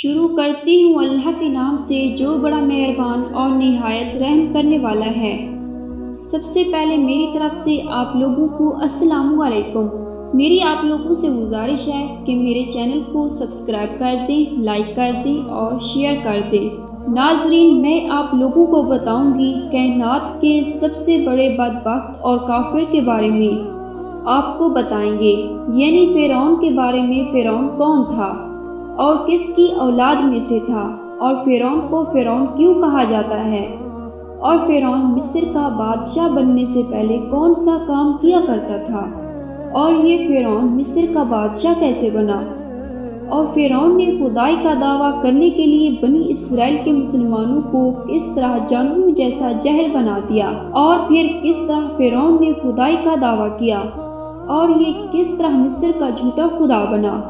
شروع کرتی ہوں اللہ کے نام سے جو بڑا مہربان اور نہایت رحم کرنے والا ہے۔ سب سے پہلے میری طرف سے آپ لوگوں کو السلام علیکم۔ میری آپ لوگوں سے گزارش ہے کہ میرے چینل کو سبسکرائب کر دیں، لائک کر دیں اور شیئر کر دیں۔ ناظرین، میں آپ لوگوں کو بتاؤں گی کائنات کے سب سے بڑے بدبخت اور کافر کے بارے میں آپ کو بتائیں گے، یعنی فرعون کے بارے میں۔ فرعون کون تھا اور کس کی اولاد میں سے تھا، اور فرعون کو فرعون کیوں کہا جاتا ہے، اور فرعون مصر کا بادشاہ بننے سے پہلے کون سا کام کیا کرتا تھا، اور یہ فرعون مصر کا بادشاہ کیسے بنا، اور فرعون نے خدائی کا دعویٰ کرنے کے لیے بنی اسرائیل کے مسلمانوں کو کس طرح جانوروں جیسا جہل بنا دیا، اور پھر کس طرح فرعون نے خدائی کا دعویٰ کیا اور یہ کس طرح مصر کا جھوٹا خدا بنا۔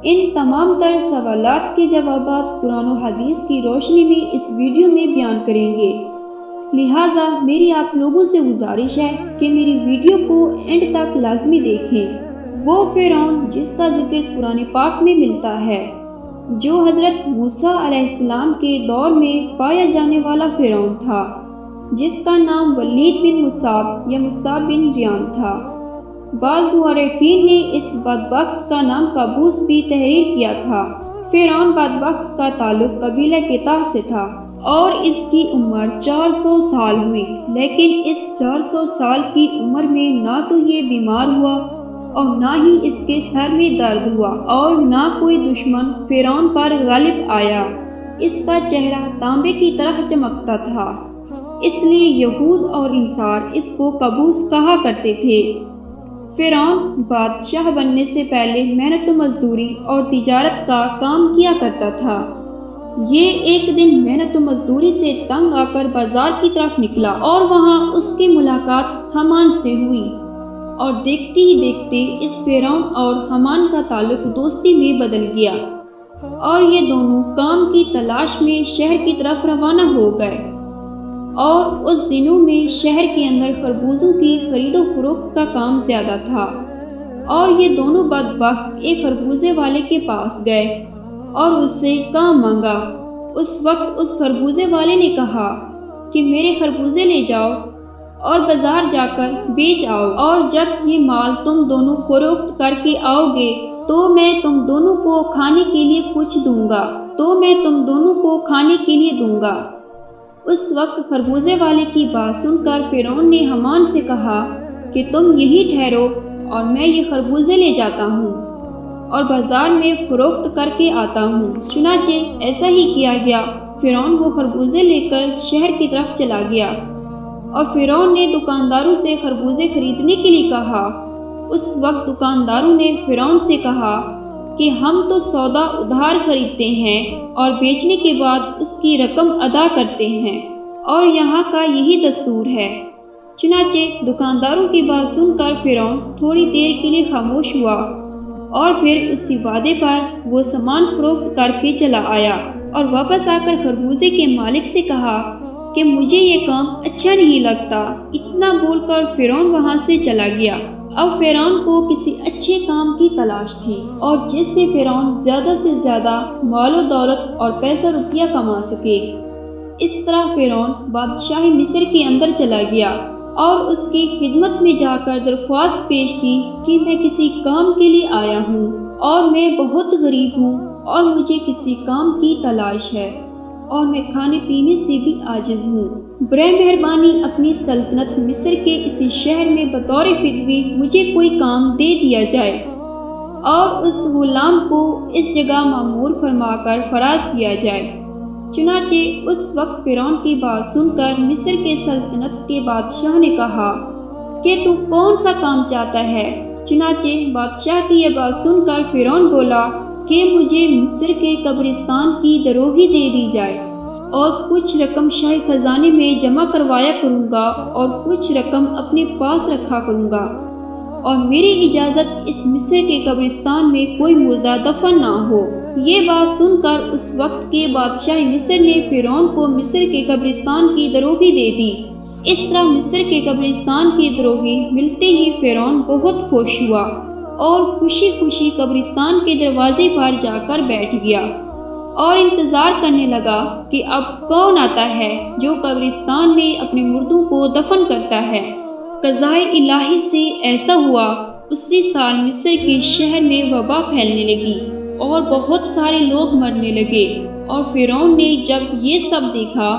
ان تمام تر سوالات کے جوابات قرآن و حدیث کی روشنی میں اس ویڈیو میں بیان کریں گے، لہٰذا میری آپ لوگوں سے گزارش ہے کہ میری ویڈیو کو اینڈ تک لازمی دیکھیں۔ وہ فرعون جس کا ذکر قرآن پاک میں ملتا ہے، جو حضرت موسیٰ علیہ السلام کے دور میں پایا جانے والا فرعون تھا، جس کا نام ولید بن مصعب یا مصعب بن ریان تھا۔ بعض مورخین نے اس بدبخت کا نام قابوس بھی تحریر کیا تھا۔ فرعون بدبخت کا تعلق قبیلہ کتاہ سے تھا اور اس کی عمر 400 سال ہوئی، لیکن اس 400 سال کی عمر میں نہ تو یہ بیمار ہوا اور نہ ہی اس کے سر میں درد ہوا، اور نہ کوئی دشمن فرعون پر غالب آیا۔ اس کا چہرہ تانبے کی طرح چمکتا تھا، اس لیے یہود اور انصار اس کو قابوس کہا کرتے تھے۔ فرعون بادشاہ بننے سے پہلے محنت و مزدوری اور تجارت کا کام کیا کرتا تھا۔ یہ ایک دن محنت و مزدوری سے تنگ آ کر بازار کی طرف نکلا اور وہاں اس کی ملاقات حامان سے ہوئی، اور دیکھتے ہی دیکھتے اس فرعون اور حامان کا تعلق دوستی میں بدل گیا، اور یہ دونوں کام کی تلاش میں شہر کی طرف روانہ ہو گئے۔ اور اس دنوں میں شہر کے اندر خربوزوں کی خرید و فروخت کا کام زیادہ تھا، اور یہ دونوں بدبخت ایک خربوزے والے کے پاس گئے اور اس سے کام مانگا۔ اس وقت اس خربوزے والے نے کہا کہ میرے خربوزے لے جاؤ اور بازار جا کر بیچ آؤ، اور جب یہ مال تم دونوں فروخت کر کے آؤ گے تو میں تم دونوں کو کھانے کے لیے کچھ دوں گا۔ اس وقت خربوزے والے کی بات سن کر فرعون نے حامان سے کہا کہ تم یہیں ٹھہرو اور میں یہ خربوزے لے جاتا ہوں اور بازار میں فروخت کر کے آتا ہوں۔ چنانچہ ایسا ہی کیا گیا۔ فرعون وہ خربوزے لے کر شہر کی طرف چلا گیا، اور فرعون نے دکانداروں سے خربوزے خریدنے کے لیے کہا۔ اس وقت دکانداروں نے فرعون سے کہا کہ ہم تو سودا ادھار خریدتے ہیں اور بیچنے کے بعد اس کی رقم ادا کرتے ہیں، اور یہاں کا یہی دستور ہے۔ چنانچہ دکانداروں کی بات سن کر فرعون تھوڑی دیر کے لیے خاموش ہوا، اور پھر اسی وعدے پر وہ سامان فروخت کر کے چلا آیا، اور واپس آ کر خربوزے کے مالک سے کہا کہ مجھے یہ کام اچھا نہیں لگتا۔ اتنا بول کر فرعون وہاں سے چلا گیا۔ اب فرعون کو کسی اچھے کام کی تلاش تھی، اور جس سے فرعون زیادہ سے زیادہ مال و دولت اور پیسہ روپیہ کما سکے۔ اس طرح فرعون بادشاہ مصر کے اندر چلا گیا اور اس کی خدمت میں جا کر درخواست پیش کی کہ میں کسی کام کے لیے آیا ہوں، اور میں بہت غریب ہوں اور مجھے کسی کام کی تلاش ہے، اور میں کھانے پینے سے بھی عاجز ہوں۔ برائے مہربانی اپنی سلطنت مصر کے اسی شہر میں بطور فدوی مجھے کوئی کام دے دیا جائے، اور اس غلام کو اس جگہ مامور فرما کر فراز کیا جائے۔ چنانچہ اس وقت فرعون کی بات سن کر مصر کے سلطنت کے بادشاہ نے کہا کہ تو کون سا کام چاہتا ہے؟ چنانچہ بادشاہ کی یہ بات سن کر فرعون بولا کہ مجھے مصر کے قبرستان کی دروہی دے دی جائے، اور کچھ رقم شاہی خزانے میں جمع کروایا کروں گا اور کچھ رقم اپنے پاس رکھا کروں گا، اور میری اجازت اس مصر کے قبرستان میں کوئی مردہ دفن نہ ہو۔ یہ بات سن کر اس وقت کے بادشاہ مصر نے فرعون کو مصر کے قبرستان کی دروہی دے دی۔ اس طرح مصر کے قبرستان کی دروہی ملتے ہی فرعون بہت خوش ہوا اور خوشی خوشی قبرستان کے دروازے پر جا کر بیٹھ گیا اور انتظار کرنے لگا کہ اب کون آتا ہے جو قبرستان میں اپنے مردوں کو دفن کرتا ہے۔ قضائے الہی سے ایسا ہوا، اسی سال مصر کے شہر میں وبا پھیلنے لگی اور بہت سارے لوگ مرنے لگے، اور فرعون نے جب یہ سب دیکھا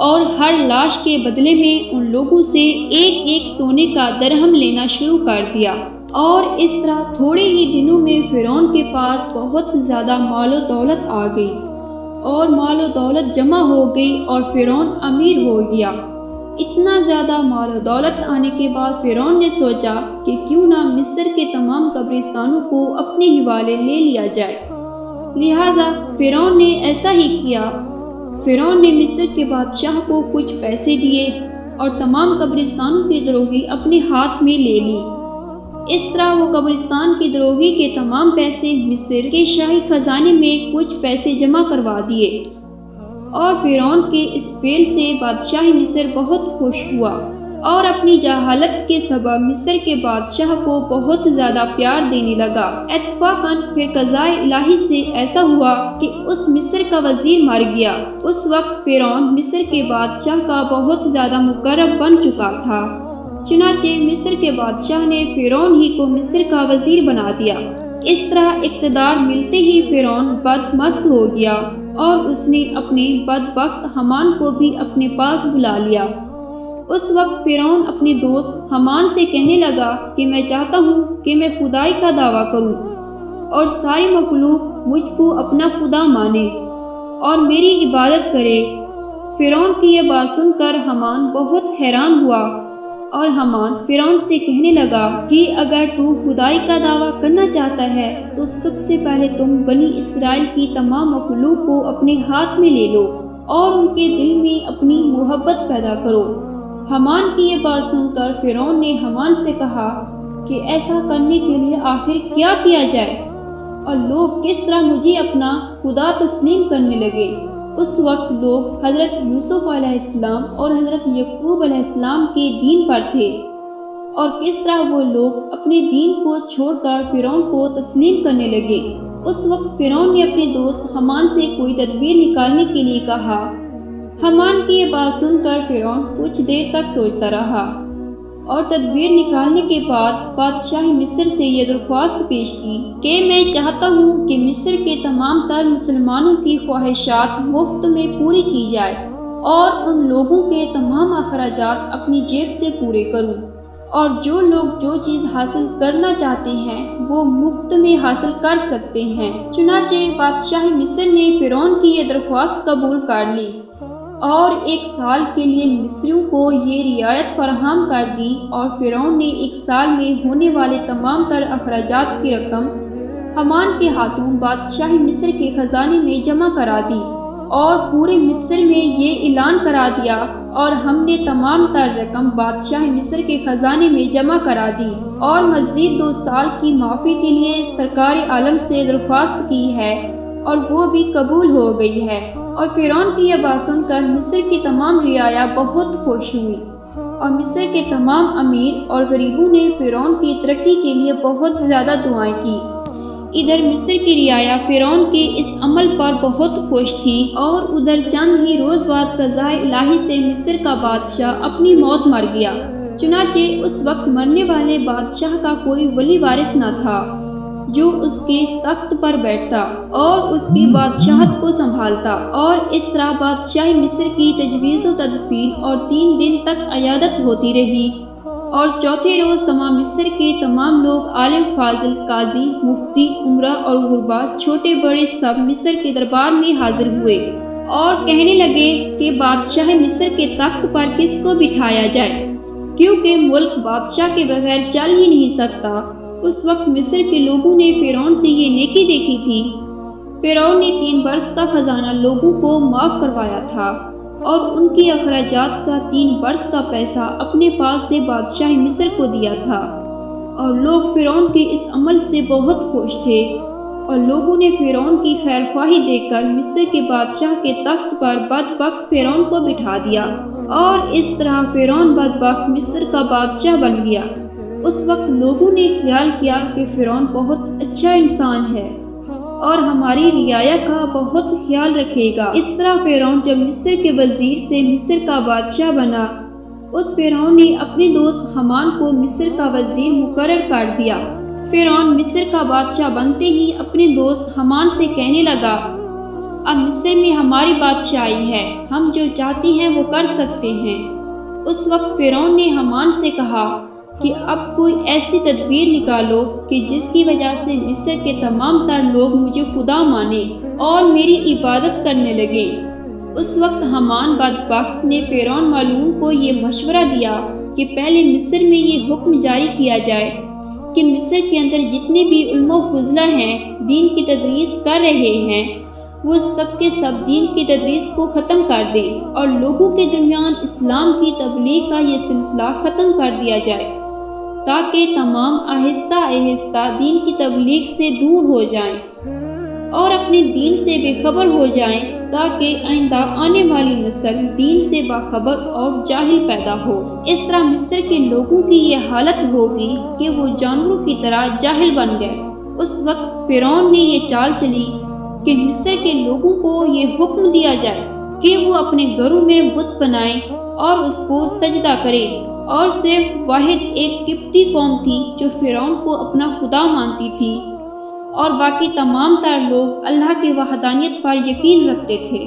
اور ہر لاش کے بدلے میں ان لوگوں سے ایک ایک سونے کا درہم لینا شروع کر دیا، اور اس طرح تھوڑے ہی دنوں میں فرعون کے پاس بہت زیادہ مال و دولت آ گئی، اور مال و دولت جمع ہو گئی اور فرعون امیر ہو گیا۔ اتنا زیادہ مال و دولت آنے کے بعد فرعون نے سوچا کہ کیوں نہ مصر کے تمام قبرستانوں کو اپنے حوالے لے لیا جائے، لہٰذا فرعون نے ایسا ہی کیا۔ فرعون نے مصر کے بادشاہ کو کچھ پیسے دیے اور تمام قبرستانوں کی دروگی اپنے ہاتھ میں لے لی۔ اس طرح وہ قبرستان کی دروگی کے تمام پیسے مصر کے شاہی خزانے میں کچھ پیسے جمع کروا دیے، اور فرعون کے اس فعل سے بادشاہ مصر بہت خوش ہوا اور اپنی جہالت کے سبب مصر کے بادشاہ کو بہت زیادہ پیار دینے لگا۔ اتفاقاً پھر قضائے الہی سے ایسا ہوا کہ اس مصر کا وزیر مر گیا۔ اس وقت فرعون مصر کے بادشاہ کا بہت زیادہ مقرب بن چکا تھا، چنانچہ مصر کے بادشاہ نے فرعون ہی کو مصر کا وزیر بنا دیا۔ اس طرح اقتدار ملتے ہی فرعون بدمست ہو گیا، اور اس نے اپنے بدبخت حامان کو بھی اپنے پاس بلا لیا۔ اس وقت فرعون اپنے دوست حامان سے کہنے لگا کہ میں چاہتا ہوں کہ میں خدائی کا دعویٰ کروں اور ساری مخلوق مجھ کو اپنا خدا مانے اور میری عبادت کرے۔ فرعون کی یہ بات سن کر حامان بہت حیران ہوا، اور حامان فرعون سے کہنے لگا کہ اگر تو خدائی کا دعویٰ کرنا چاہتا ہے تو سب سے پہلے تم بنی اسرائیل کی تمام مخلوق کو اپنے ہاتھ میں لے لو اور ان کے دل میں اپنی محبت پیدا کرو۔ حامان کی یہ بات سن کر فرعون نے حامان سے کہا کہ ایسا کرنے کے لیے آخر کیا کیا جائے، اور لوگ کس طرح مجھے اپنا خدا تسلیم کرنے لگے۔ اس وقت لوگ حضرت یوسف علیہ السلام اور حضرت یعقوب علیہ السلام کے دین پر تھے، اور کس طرح وہ لوگ اپنے دین کو چھوڑ کر فرعون کو تسلیم کرنے لگے۔ اس وقت فرعون نے اپنے دوست حامان سے کوئی تدبیر نکالنے کے لیے کہا۔ حامان کی یہ بات سن کر فرعون کچھ دیر تک سوچتا رہا، اور تدبیر نکالنے کے بعد بادشاہ مصر سے یہ درخواست پیش کی کہ میں چاہتا ہوں کہ مصر کے تمام تر مسلمانوں کی خواہشات مفت میں پوری کی جائے، اور ان لوگوں کے تمام اخراجات اپنی جیب سے پورے کروں، اور جو لوگ جو چیز حاصل کرنا چاہتے ہیں وہ مفت میں حاصل کر سکتے ہیں۔ چنانچہ بادشاہ مصر نے فرعون کی یہ درخواست قبول کر لی، اور 1 سال کے لیے مصریوں کو یہ رعایت فراہم کر دی، اور فرعون نے 1 سال میں ہونے والے تمام تر اخراجات کی رقم حامان کے ہاتھوں بادشاہ مصر کے خزانے میں جمع کرا دی، اور پورے مصر میں یہ اعلان کرا دیا، اور ہم نے تمام تر رقم بادشاہ مصر کے خزانے میں جمع کرا دی، اور مزید 2 سال کی معافی کے لیے سرکار عالم سے درخواست کی ہے، اور وہ بھی قبول ہو گئی ہے۔ اور فرعون کی یہ بات سن کر مصر کی تمام رعایا بہت خوش ہوئی، اور مصر کے تمام امیر اور غریبوں نے فرعون کی ترقی کے لیے بہت زیادہ دعائیں کی۔ ادھر مصر کی رعایا فرعون کے اس عمل پر بہت خوش تھی، اور ادھر چند ہی روز بعد قضائے الہی سے مصر کا بادشاہ اپنی موت مر گیا۔ چنانچہ اس وقت مرنے والے بادشاہ کا کوئی ولی وارث نہ تھا جو اس کے تخت پر بیٹھتا اور اس کی بادشاہت کو سنبھالتا، اور اس طرح بادشاہ مصر کی تجویز و تدفین اور 3 دن تک عیادت ہوتی رہی، اور چوتھے روز تمام مصر کے تمام لوگ، عالم فاضل، قاضی، مفتی، عمرہ اور غربا، چھوٹے بڑے سب مصر کے دربار میں حاضر ہوئے اور کہنے لگے کہ بادشاہ مصر کے تخت پر کس کو بٹھایا جائے، کیونکہ ملک بادشاہ کے بغیر چل ہی نہیں سکتا۔ اس وقت مصر کے لوگوں نے فرعون سے یہ نیکی دیکھی تھی۔ فرعون نے 3 برس کا خزانہ لوگوں کو معاف کروایا تھا، اور ان کی اخراجات کا 3 برس کا پیسہ اپنے پاس سے بادشاہ مصر کو دیا تھا، اور لوگ فرعون کے اس عمل سے بہت خوش تھے، اور لوگوں نے فرعون کی خیر خواہی دیکھ کر مصر کے بادشاہ کے تخت پر بدبخت فرعون کو بٹھا دیا، اور اس طرح فرعون بدبخت مصر کا بادشاہ بن گیا۔ اس وقت لوگوں نے خیال کیا کہ فرعون بہت اچھا انسان ہے، اور ہماری رعایا کا بہت خیال رکھے گا۔ اس طرح فرعون جب مصر کے وزیر سے مصر کا بادشاہ بنا، اس فرعون نے اپنے دوست حامان کو مصر کا وزیر مقرر کر دیا۔ فرعون مصر کا بادشاہ بنتے ہی اپنے دوست حامان سے کہنے لگا، اب مصر میں ہماری بادشاہی ہے، ہم جو چاہتے ہیں وہ کر سکتے ہیں۔ اس وقت فرعون نے حامان سے کہا کہ اب کوئی ایسی تدبیر نکالو کہ جس کی وجہ سے مصر کے تمام تر لوگ مجھے خدا مانیں اور میری عبادت کرنے لگیں۔ اس وقت حامان بدبخت نے فرعون معلوم کو یہ مشورہ دیا کہ پہلے مصر میں یہ حکم جاری کیا جائے کہ مصر کے اندر جتنے بھی علماء و فضلاء ہیں، دین کی تدریس کر رہے ہیں، وہ سب کے سب دین کی تدریس کو ختم کر دے اور لوگوں کے درمیان اسلام کی تبلیغ کا یہ سلسلہ ختم کر دیا جائے، تاکہ تمام آہستہ آہستہ دین کی تبلیغ سے دور ہو جائیں اور اپنے دین سے بے خبر ہو جائیں، تاکہ آئندہ آنے والی نسل دین سے باخبر اور جاہل پیدا ہو۔ اس طرح مصر کے لوگوں کی یہ حالت ہوگی کہ وہ جانوروں کی طرح جاہل بن گئے۔ اس وقت فرعون نے یہ چال چلی کہ مصر کے لوگوں کو یہ حکم دیا جائے کہ وہ اپنے گھروں میں بت بنائیں اور اس کو سجدہ کریں، اور صرف واحد ایک قبطی قوم تھی جو فرعون کو اپنا خدا مانتی تھی، اور باقی تمام تر لوگ اللہ کی وحدانیت پر یقین رکھتے تھے۔